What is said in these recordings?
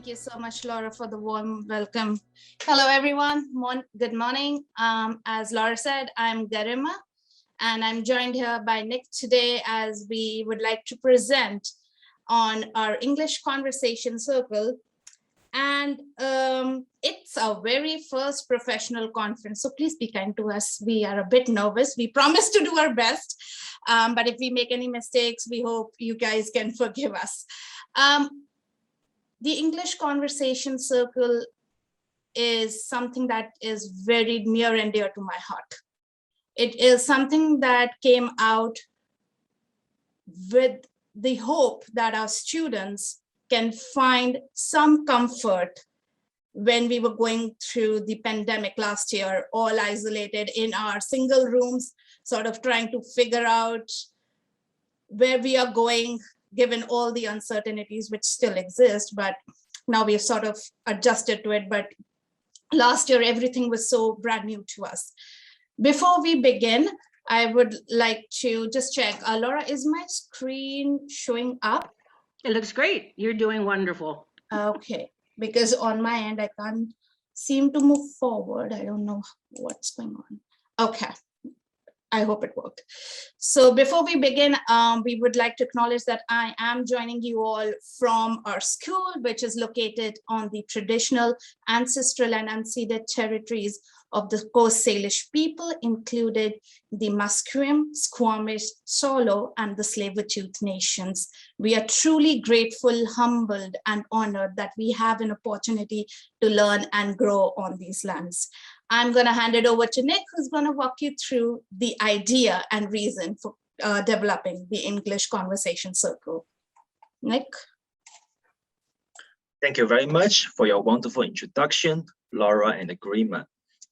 you so much, Laura, for the warm welcome. Hello, everyone. Good morning. As Laura said, I'm Garima, and I'm joined here by Nick today as we would like to present on our English Conversation Circle. And it's our very first professional conference, so please be kind to us. We are a bit nervous. We promise to do our best, but if we make any mistakes, we hope you guys can forgive us. The English Conversation Circle is something that is very near and dear to my heart. It is something that came out with the hope that our students can find some comfort when we were going through the pandemic last year, all isolated in our single rooms, sort of trying to figure out where we are going, given all the uncertainties which still exist, but now we have sort of adjusted to it. But last year, everything was so brand new to us. Before we begin, I would like to just check, Laura, is my screen showing up? It looks great. You're doing wonderful. Okay, because on my end, I can't seem to move forward. I don't know what's going on. Okay. I hope it worked. So before we begin, we would like to acknowledge that I am joining you all from our school, which is located on the traditional, ancestral, and unceded territories of the Coast Salish people, included the Musqueam, Squamish, Solo, and the Tsleil-Waututh nations. We are truly grateful, humbled, and honored that we have an opportunity to learn and grow on these lands. I'm going to hand it over to Nick, who's going to walk you through the idea and reason for developing the English Conversation Circle. Nick? Thank you very much for your wonderful introduction, Laura and Garima.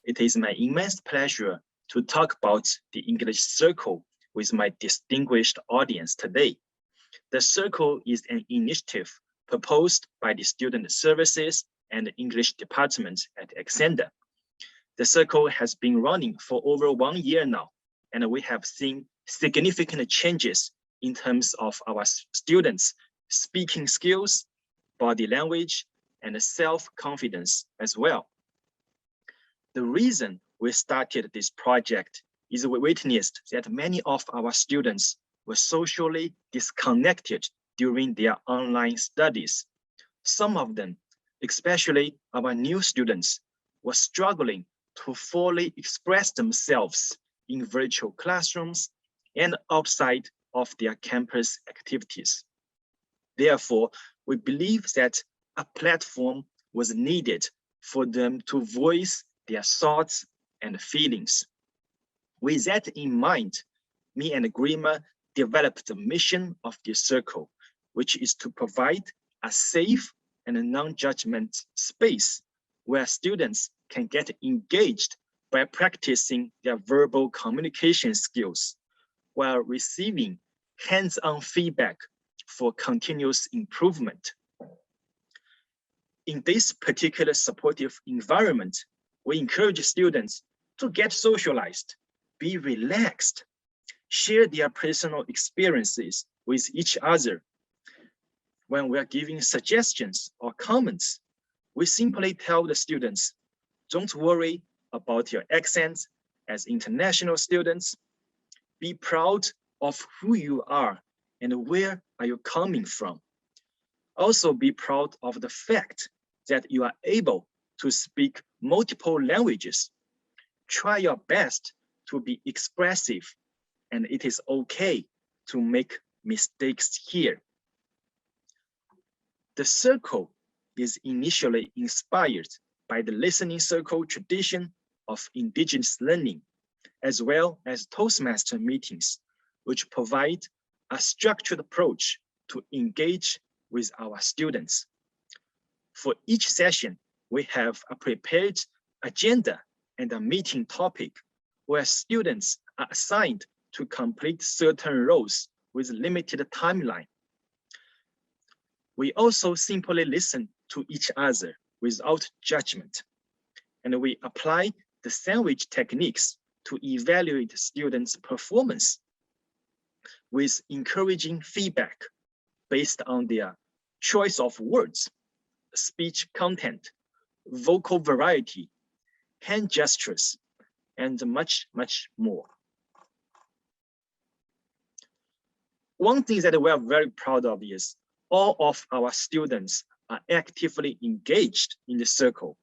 It is my immense pleasure to talk about the English Circle with my distinguished audience today. The Circle is an initiative proposed by the Student Services and English Department at Acsenda. The Circle has been running for over 1 year now, and we have seen significant changes in terms of our students' speaking skills, body language, and self-confidence as well. The reason we started this project is we witnessed that many of our students were socially disconnected during their online studies. Some of them, especially our new students, were struggling to fully express themselves in virtual classrooms and outside of their campus activities. Therefore, we believe that a platform was needed for them to voice their thoughts and feelings. With that in mind, me and Garima developed the mission of the Circle, which is to provide a safe and non-judgment space where students can get engaged by practicing their verbal communication skills while receiving hands-on feedback for continuous improvement. In this particular supportive environment, we encourage students to get socialized, be relaxed, share their personal experiences with each other. When we are giving suggestions or comments, we simply tell the students, don't worry about your accents as international students. Be proud of who you are and where are you coming from. Also be proud of the fact that you are able to speak multiple languages. Try your best to be expressive, and it is okay to make mistakes here. The Circle is initially inspired by the listening circle tradition of indigenous learning, as well as Toastmaster meetings, which provide a structured approach to engage with our students. For each session, we have a prepared agenda and a meeting topic where students are assigned to complete certain roles with limited timeline. We also simply listen to each other without judgment, and we apply the sandwich techniques to evaluate students' performance with encouraging feedback based on their choice of words, speech content, vocal variety, hand gestures, and much, much more. One thing that we are very proud of is all of our students are actively engaged in the circle.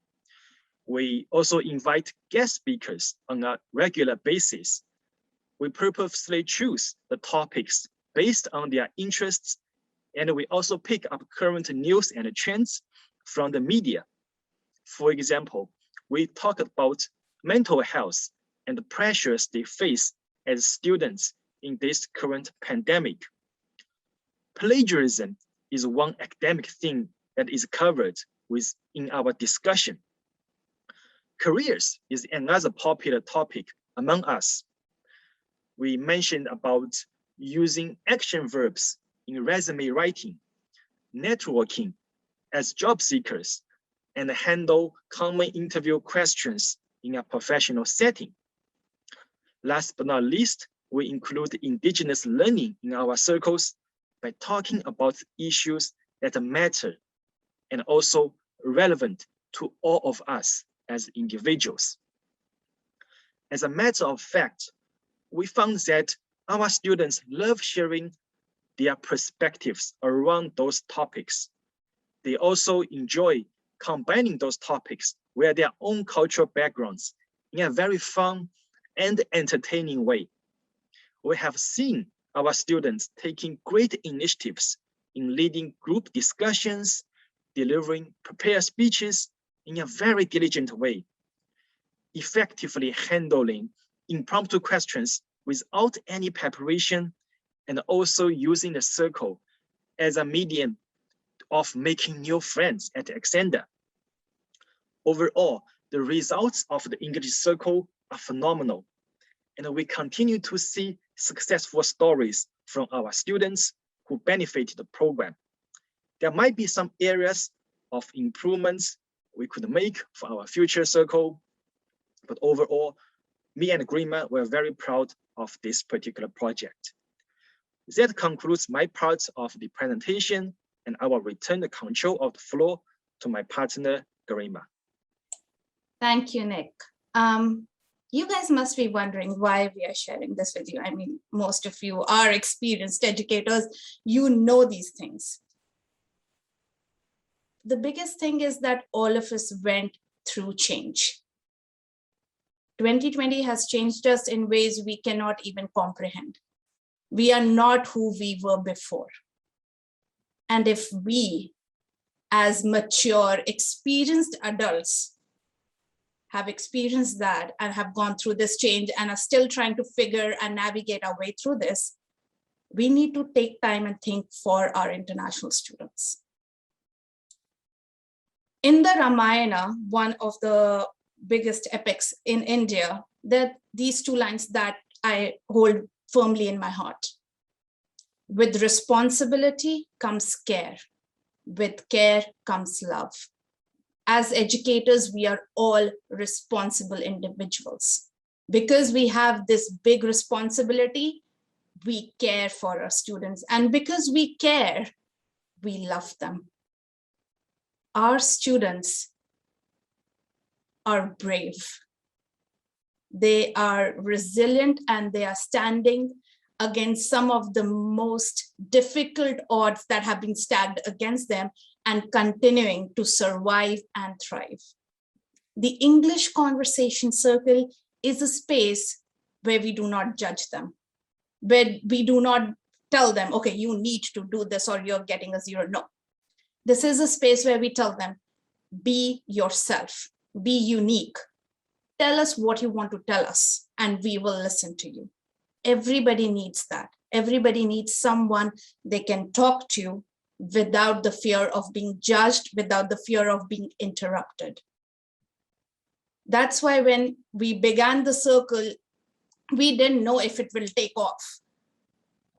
We also invite guest speakers on a regular basis. We purposely choose the topics based on their interests, and we also pick up current news and trends from the media. For example, we talk about mental health and the pressures they face as students in this current pandemic. Plagiarism is one academic thing that is covered in our discussion. Careers is another popular topic among us. We mentioned about using action verbs in resume writing, networking as job seekers, and handle common interview questions in a professional setting. Last but not least, we include indigenous learning in our circles by talking about issues that matter and also relevant to all of us as individuals. As a matter of fact, we found that our students love sharing their perspectives around those topics. They also enjoy combining those topics with their own cultural backgrounds in a very fun and entertaining way. We have seen our students taking great initiatives in leading group discussions, delivering prepared speeches in a very diligent way, effectively handling impromptu questions without any preparation, and also using the circle as a medium of making new friends at Acsenda. Overall, the results of the English circle are phenomenal, and we continue to see successful stories from our students who benefited the program. There might be some areas of improvements we could make for our future circle, but overall, me and Garima were very proud of this particular project. That concludes my part of the presentation, and I will return the control of the floor to my partner, Garima. Thank you, Nick. You guys must be wondering why we are sharing this with you. I mean, most of you are experienced educators, you know these things. The biggest thing is that all of us went through change. 2020 has changed us in ways we cannot even comprehend. We are not who we were before. And if we, as mature, experienced adults, have experienced that and have gone through this change and are still trying to figure and navigate our way through this, we need to take time and think for our international students. In the Ramayana, one of the biggest epics in India, there are these two lines that I hold firmly in my heart. With responsibility comes care. With care comes love. As educators, we are all responsible individuals. Because we have this big responsibility, we care for our students. And because we care, we love them. Our students are brave. They are resilient, and they are standing against some of the most difficult odds that have been stacked against them and continuing to survive and thrive. The English Conversation Circle is a space where we do not judge them, where we do not tell them, okay, you need to do this or you're getting a 0. No. This is a space where we tell them, be yourself, be unique. Tell us what you want to tell us, and we will listen to you. Everybody needs that. Everybody needs someone they can talk to without the fear of being judged, without the fear of being interrupted. That's why when we began the circle, we didn't know if it will take off.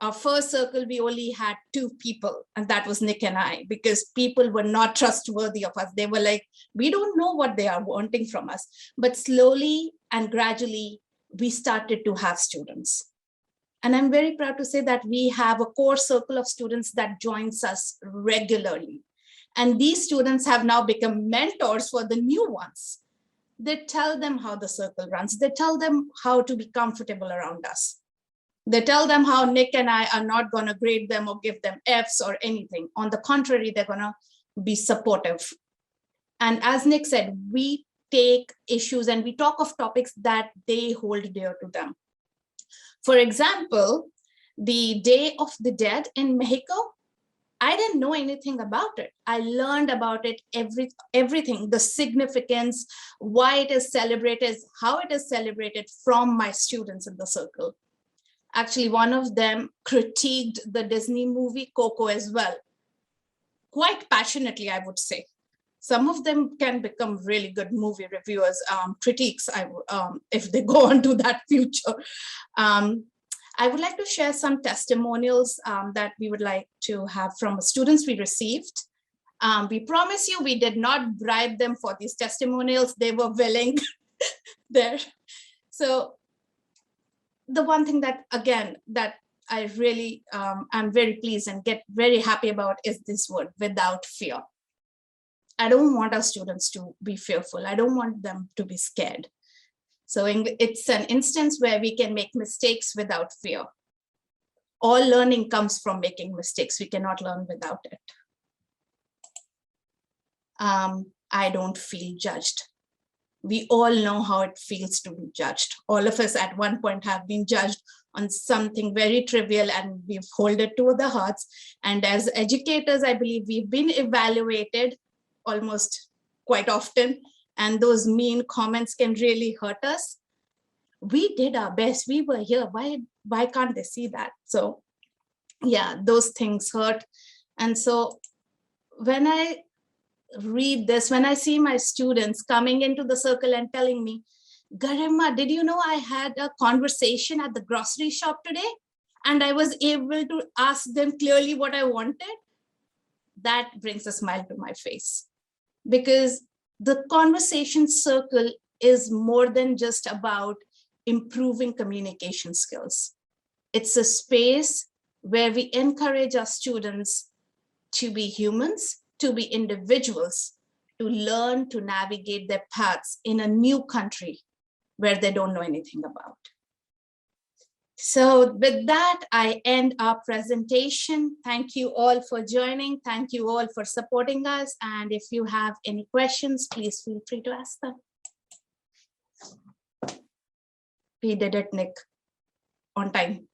Our first circle, we only had 2 people, and that was Nick and I, because people were not trustworthy of us. They were like, we don't know what they are wanting from us. But slowly and gradually, we started to have students. And I'm very proud to say that we have a core circle of students that joins us regularly. And these students have now become mentors for the new ones. They tell them how the circle runs. They tell them how to be comfortable around us. They tell them how Nick and I are not going to grade them or give them Fs or anything. On the contrary, they're going to be supportive. And as Nick said, we take issues and we talk of topics that they hold dear to them. For example, the Day of the Dead in Mexico, I didn't know anything about it. I learned about it, everything, the significance, why it is celebrated, how it is celebrated from my students in the circle. Actually, one of them critiqued the Disney movie Coco as well, quite passionately, I would say. Some of them can become really good movie reviewers, critiques, if they go on to that future. I would like to share some testimonials that we would like to have from students we received. We promise you we did not bribe them for these testimonials. They were willing there. So the one thing that, again, that I really am very pleased and get very happy about is this word, without fear. I don't want our students to be fearful. I don't want them to be scared. So it's an instance where we can make mistakes without fear. All learning comes from making mistakes. We cannot learn without it. I don't feel judged. We all know how it feels to be judged. All of us at one point have been judged on something very trivial and we've held it to the hearts. And as educators, I believe we've been evaluated almost quite often. And those mean comments can really hurt us. We did our best. We were here. Why can't they see that? So yeah, those things hurt. And so when I read this, when I see my students coming into the circle and telling me, Garima, did you know I had a conversation at the grocery shop today? And I was able to ask them clearly what I wanted. That brings a smile to my face. Because the conversation circle is more than just about improving communication skills. It's a space where we encourage our students to be humans, to be individuals, to learn to navigate their paths in a new country where they don't know anything about. So with that, I end our presentation. Thank you all for joining. Thank you all for supporting us. And if you have any questions, please feel free to ask them. We did it, Nick, on time.